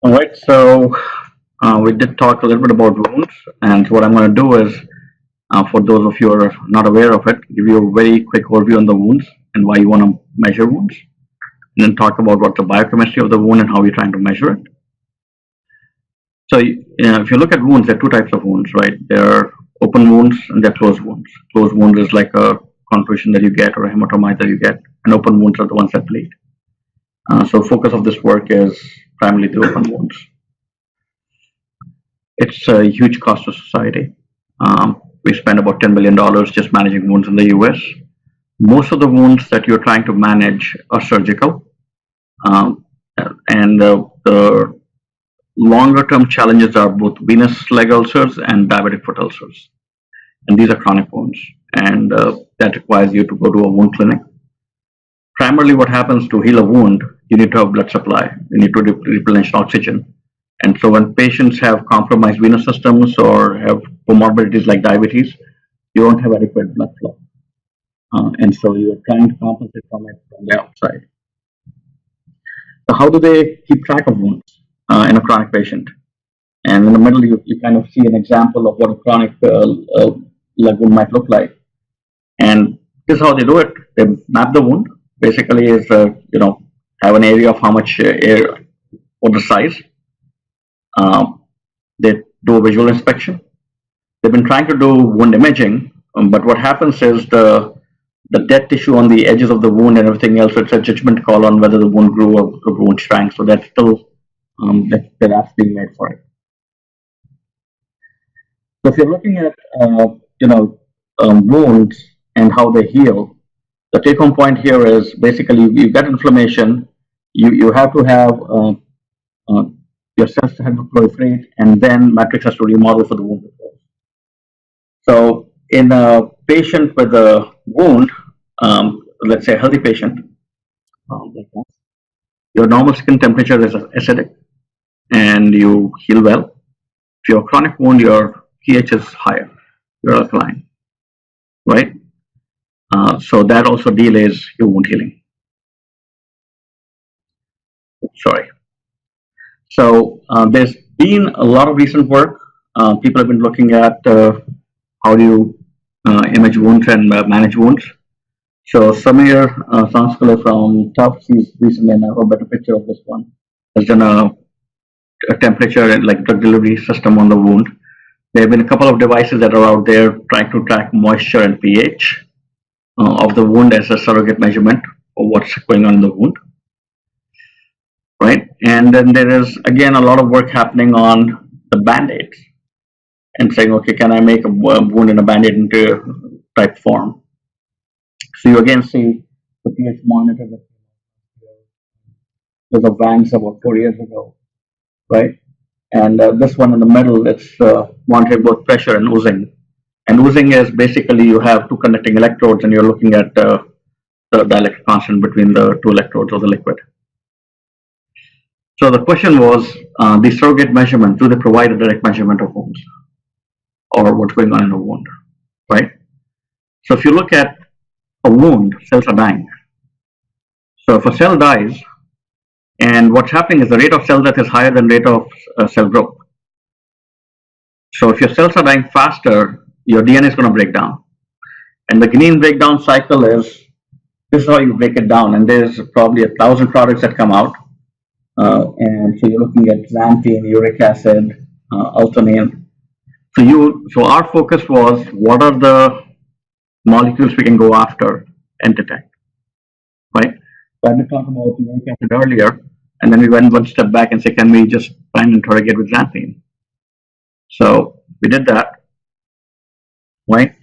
All right, so we did talk a little bit about wounds, and what I'm going to do is, for those of you who are not aware of it, give you a very quick overview on the wounds and why you want to measure wounds, and then talk about what's the biochemistry of the wound and how we're trying to measure it. So, if you look at wounds, there are two types of wounds, right? There are open wounds and there are closed wounds. Closed wounds is like a contusion that you get or a hematomite that you get, and open wounds are the ones that bleed. So, focus of this work is primarily the open wounds. It's a huge cost to society. We spend about $10 billion just managing wounds in the US. Most of the wounds that you're trying to manage are surgical. And the longer term challenges are both venous leg ulcers and diabetic foot ulcers. And these are chronic wounds. And that requires you to go to a wound clinic. Primarily what happens to heal a wound, you need to have blood supply. You need to replenish oxygen. And so when patients have compromised venous systems or have comorbidities like diabetes, you don't have adequate blood flow. And so you're trying to compensate from it from the outside. So how do they keep track of wounds in a chronic patient? And in the middle, you kind of see an example of what a chronic leg wound might look like. And this is how they do it. They map the wound. Basically, is have an area of how much air or the size. They do a visual inspection. They've been trying to do wound imaging, but what happens is the dead tissue on the edges of the wound and everything else, it's a judgment call on whether the wound grew or the wound shrank. So that's still there are apps being made for it. So if you're looking at wounds and how they heal, the take-home point here is basically you get inflammation, you have to have your cells have to proliferate, and then matrix has to remodel for the wound. So in a patient with a wound, let's say a healthy patient, like that, your normal skin temperature is acidic and you heal well. If you're a chronic wound, your pH is higher, you're alkaline, right? So that also delays your wound healing. Sorry. So there's been a lot of recent work. People have been looking at how do you image wounds and manage wounds. So Samir Sanskala from Tufts, he's recently, and I have a better picture of this one, has done a temperature and like drug delivery system on the wound. There have been a couple of devices that are out there trying to track moisture and pH of the wound as a surrogate measurement of what's going on in the wound. Right, and then there is again a lot of work happening on the band-aids and saying, okay, can I make a wound in a band-aid into type form? So you again see the pH monitor that was a Vans about 4 years ago, right? And this one in the middle, it's monitoring both pressure and oozing. And oozing is basically you have two conducting electrodes and you're looking at the dielectric constant between the two electrodes of the liquid. So the question was, the surrogate measurement, do they provide a direct measurement of wounds or what's going on in a wound, right? So if you look at a wound, cells are dying. So if a cell dies, and what's happening is the rate of cell death is higher than rate of cell growth. So if your cells are dying faster, your DNA is going to break down. And the Guinean breakdown cycle is, this is how you break it down. And there's probably 1,000 products that come out. And so you're looking at xanthine, uric acid, alkaline. So our focus was, what are the molecules we can go after and detect, right? So I did talk about uric acid earlier, and then we went one step back and said, can we just try and interrogate with xanthine? So we did that, right?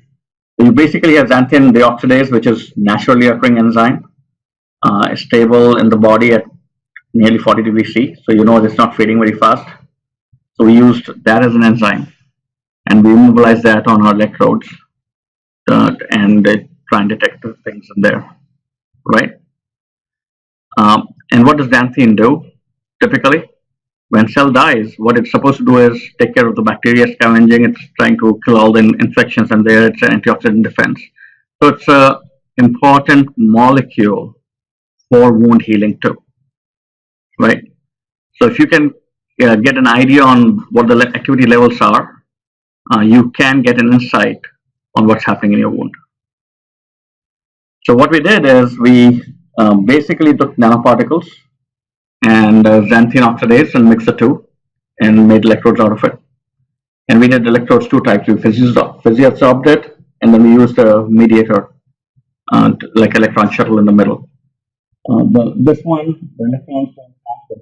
So you basically have xanthine deoxidase, which is naturally occurring enzyme, stable in the body at nearly 40 degrees C, so you know it's not fading very fast. So we used that as an enzyme, and we immobilized that on our electrodes and try and detect the things in there, right? And what does xanthine do? Typically, when cell dies, what it's supposed to do is take care of the bacteria scavenging. It's trying to kill all the infections, and there it's an antioxidant defense. So it's an important molecule for wound healing too. Right. So if you can get an idea on what the activity levels are, you can get an insight on what's happening in your wound. So what we did is we basically took nanoparticles and xanthine oxidase and mixed the two and made electrodes out of it. And we did electrodes two types. We physioabsorbed it, and then we used a mediator, like electron shuttle in the middle. This one, the electrons don't pass the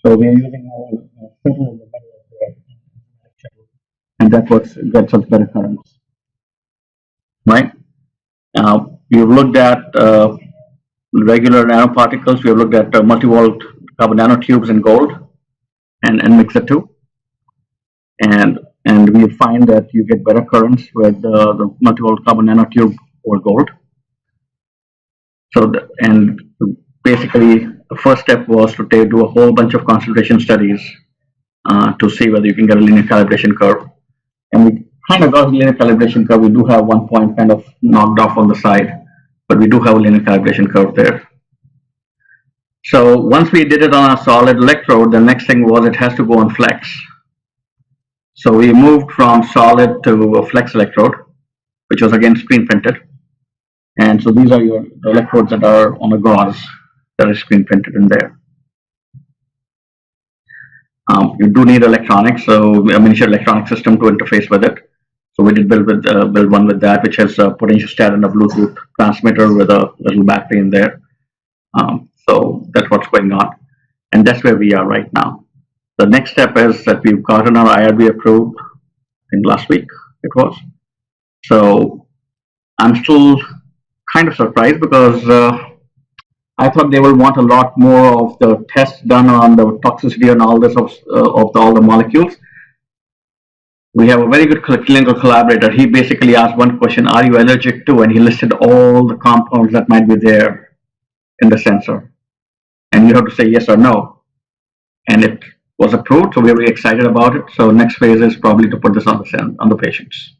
so we are using a shuttle in the middle of the and that gets us better currents. Right? We've looked at regular nanoparticles. We've looked at multiwalled carbon nanotubes in gold and mix the two. And we find that you get better currents with the multiwalled carbon nanotube or gold. So, and basically, the first step was to do a whole bunch of concentration studies to see whether you can get a linear calibration curve. And we kind of got a linear calibration curve. We do have one point kind of knocked off on the side, but we do have a linear calibration curve there. So once we did it on a solid electrode, the next thing was it has to go on flex. So we moved from solid to a flex electrode, which was again screen printed. And so these are your electrodes that are on a gauze that is screen printed in there. You do need electronics, so a miniature electronic system to interface with it. So we did build one with that, which has a potential stat and a Bluetooth transmitter with a little battery in there. So that's what's going on, and that's where we are right now. The next step is that we've gotten our IRB approved, I think last week it was. So I'm still kind of surprised because I thought they will want a lot more of the tests done on the toxicity and all this of all the molecules. We have a very good clinical collaborator. He basically asked one question: are you allergic to? And he listed all the compounds that might be there in the sensor, and you have to say yes or no. And it was approved, so we're very excited about it. So next phase is probably to put this on the patients.